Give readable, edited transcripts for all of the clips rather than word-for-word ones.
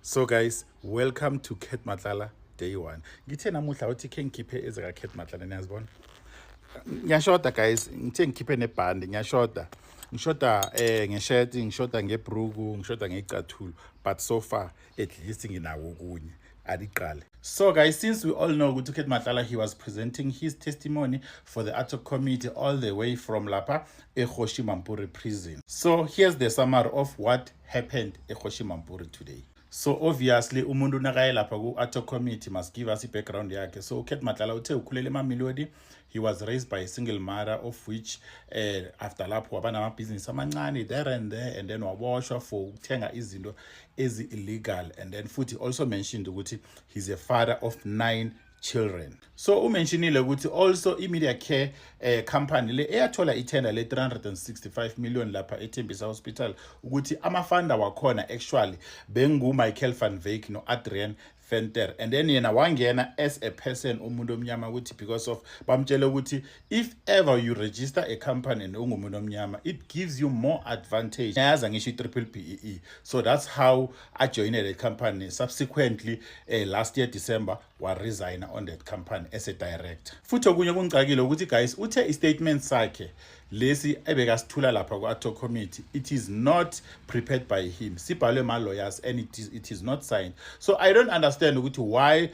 So guys, welcome to Ket Matlala day 1. Ngithe namuhla uthi ke ngikhiphe ezeka Ket Matlala niyazibona. Ngiyashoda guys, ngithe ngikhiphe nebhandi ngiyashoda. Ngishoda ngeshirt, ngishoda ngebruku, ngishoda ngecathulo, but so far at least nginawo okunye. Adiqale. So guys, since we all know ukuthi Ket Matlala he was presenting his testimony for the ad hoc committee all the way from Lapa eKgoshi Mampuri prison. So here's the summary of what happened eKgoshi Mampuri today. So obviously umuntu nakaye lapha ku ad hoc committee must give us background yakhe. So Ket Matlala uthe ukhulele eMamelodi. He was raised by a single mother, of which after lapho waba namabhizinisi amancane there and then waboshwa for ukuthenga izinto ezi-illegal, and then futhi also mentioned ukuthi he's a father of 9 children. So umentionile ukuthi also iMedia Care company le eyathola itender le 365 million lapha eThembisa Hospital ukuthi amafunda wakhona actually bengu Michael van Wyk no Adrian Venter, and then yena wangena as a person umuntu omnyama ukuthi because of bamtshela ukuthi if ever you register a company and ungumuntu omnyama it gives you more advantage. Yaza ngisho triple BEE. So that's how I joined the company. Subsequently last year December wa resign on that company as a director. Futhi okunye kungicakile ukuthi guys uthe istatement sakhe lesi ebekasithula lapha ku ad hoc committee it is not prepared by him, sibhalwe ma lawyers, and it is not signed. So I don't understand ukuthi why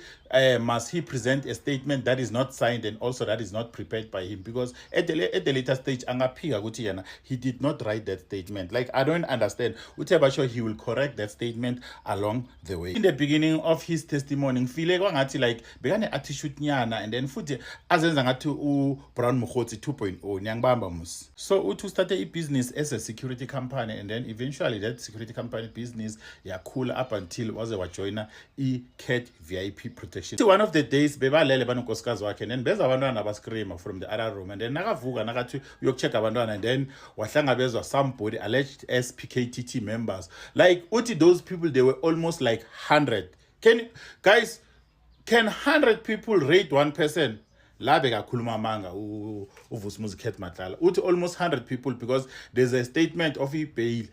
must he present a statement that is not signed and also that is not prepared by him, because at the later stage angaphika ukuthi yena he did not write that statement. Like I don't understand. Uthe he will correct that statement along the way. In the beginning of his testimony ngifile kwangathi like bekane attitude nyana, and then futhi azenza ngathi u Brown Mokgotsi 2.0 nyangibamba mus. So uthi started a business as a security company, and then eventually that security company business yakhula up until waze wajoina iCat VIP protection. One of the days bebalele banonkosikazi wakhe, and then beza abantwana bascreama from the other room, and then nakavuka nakathi uyokucheck abantwana, and then wahlangabezwa somebody alleged as PKTT members. Like uthi those people they were almost like 100. Can 100 people rate one person? La bekakhuluma manga uVusumuzi Ket Matlala uthi almost 100 people, because there's a statement of bail,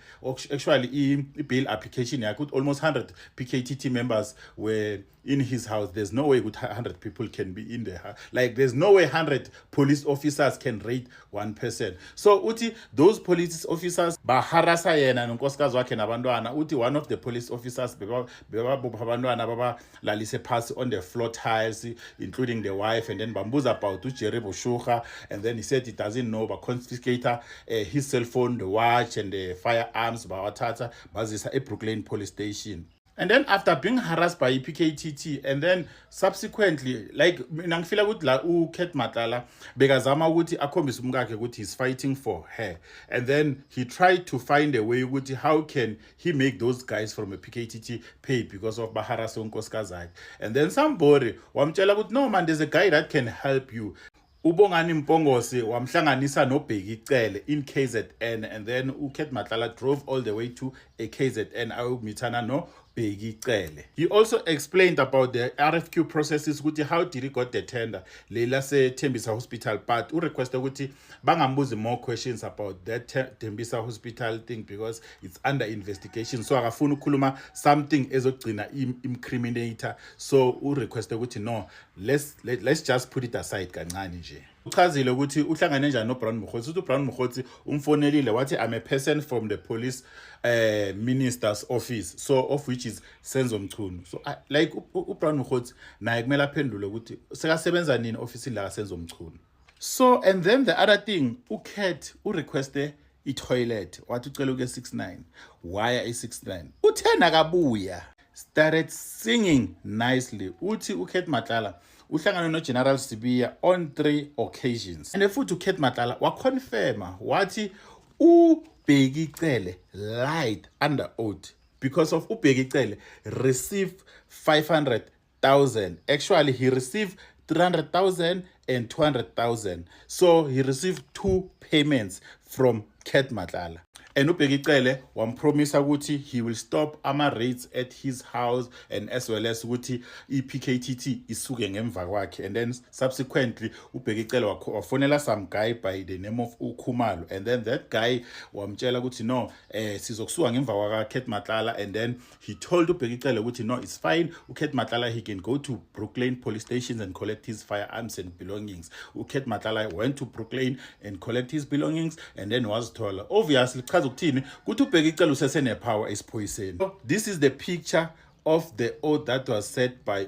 actually bail application yakhe almost 100 PKTT members were in his house. There's no way 100 people can be in there. Like there's no way 100 police officers can rate one person. So uthi those police officers baharasa yena nonkosikazi wakhe nabantwana. Uthi one of the police officers bebabopha abantwana baba lalise phasi on the floor tiles, including the wife, and then bambuza about uJerry Boshuga, and then he said he doesn't know, but confiscate his cell phone, the watch, and the firearms bawathatha bazisa eBrooklyn police station. And then after being harassed by PKTT, and then subsequently, like mina ngifila ukuthi la uKet Matlala bekazama ukuthi akhombise umkakhe ukuthi he's fighting for her, and then he tried to find a way ukuthi how can he make those guys from a PKTT pay because of baharass unkosikazi yakhe. And then somebody wamtshela ukuthi no man, there's a guy that can help you. Ubongani Mpongose wamhlanganisa noBheki Cele in KZN, and then uKet Matlala drove all the way to a KZN ayomithana no Bheki Cele. He also explained about the RFQ processes ukuthi how did he got the tender lela se Thembisa Hospital, but requested ukuthi bangambuzi more questions about that Thembisa Hospital thing because it's under investigation. So akafuna ukukhuluma something ezogcina imcriminator. So requested ukuthi no, let's just put it aside kancane nje. Uchazile ukuthi uhlangane njani noBrown Mokgotsi. Uthi uBrown Mokgotsi umfonelile wathi I'm a person from the police minister's office, so of which is Senzo Mchunu. So like uBrown Mokgotsi naye kumele aphendule ukuthi sekasebenza nini office la Senzo Mchunu. So and then the other thing, uKat urequeste i-toilet wathi ucela uke 69. Why i-69? Uthena kabuya started singing nicely. Uthi uKet Matlala uhlangana noGeneral Sibiya on 3 occasions, and futhi uKet Matlala waconfirma wathi uBheki Cele lied under oath because of uBheki Cele received 500,000. Actually he received 300,000 and 200,000. So he received 2 payments from Ket Matlala. and uBhekicele wampromise ukuthi he will stop ama-raids at his house and as well as ukuthi i-PKTT isuke ngemva kwakhe. And then subsequently uBhekicele wafonela some guy by the name of uKhumalo, and then that guy wamtshela ukuthi no sizokusuka ngemva kwaka-Kurt Matlala. And then he told uBhekicele ukuthi no, it's fine, uKurt Matlala he can go to Brooklyn police stations and collect his firearms and belongings. uKurt Matlala went to Brooklyn and collect his belongings and then wazithola. Obviously chaza ukuthini kuthi uBhekicele usesene-power esiphoyiseni. This is the picture of the oath that was said by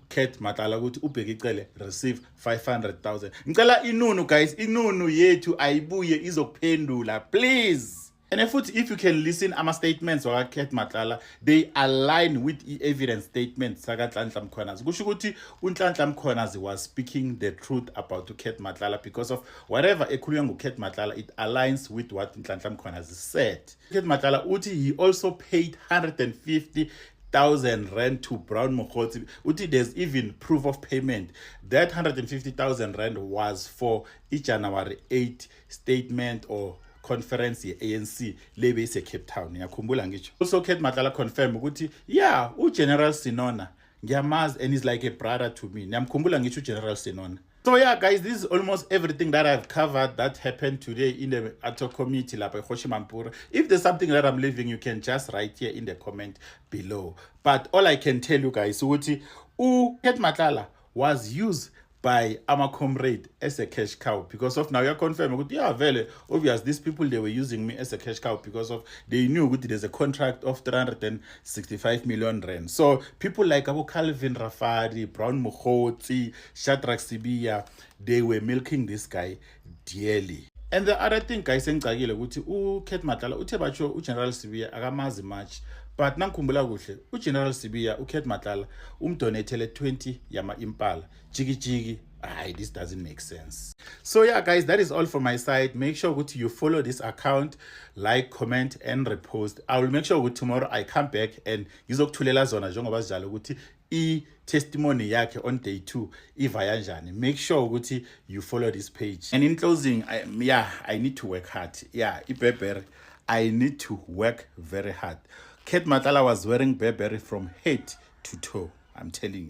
Kurt Matlala ukuthi uBhekicele receive 500,000. Ngicela inunu guys, inunu yethu ayibuye izokuphendula please. And if you can listen ama statements waka Kurt Matlala, they align with the evidence statements saka Nhlanhla Mkhwanazi. Kusho ukuthi uNhlanhla Mkhwanazi was speaking the truth about Kurt Matlala because of whatever ekhulunywa nguKurt Matlala, it aligns with what Nhlanhla Mkhwanazi said. Kurt Matlala uthi he also paid 150,000 rand to Brown Mokgotsi. Uthi there's even proof of payment. That 150,000 rand was for a January 8 statement or conference ye-ANC lebe ise Cape Town. Ngiyakhumbula ngisho. Also Kurt Matlala confirm ukuthi yeah, uGeneral Sinona ngiyamazi and he's like a brother to me. Ngiyamkhumbula ngisho uGeneral Sinona. So yeah guys, this is almost everything that I've covered that happened today in the ad hoc committee lapha eKhoshi Mampuru. If there's something that I'm leaving, you can just write here in the comment below. But all I can tell you guys ukuthi Kurt Matlala was used by our comrade as a cash cow because of now you're confirming yeah vele obvious these people they were using me as a cash cow because of they knew there's a contract of 365 million rand. So people like Abu Calvin Rafadi, Brown Mokgotsi, Shadrack Sibiya, they were milking this guy dearly. And the other thing guys engicakile ukuthi uKurt Matlala uthe batsho uGeneral Sibiya akamazi much, but nangikhumbula kuhle uGeneral Sibiya uKurt Matlala umdonatele 20 yama Impala jiki. This doesn't make sense. So yeah guys, that is all from my side. Make sure you follow this account, like, comment and repost. I will make sure tomorrow I come back and ngizokuthulela zona njengoba sijalo ukuthi testimony yakhe on day 2 ivaya njani. Make sure you follow this page. And in closing, I need to work hard. Burberry, I need to work very hard. Kurt Matlala was wearing Burberry from head to toe, I'm telling you.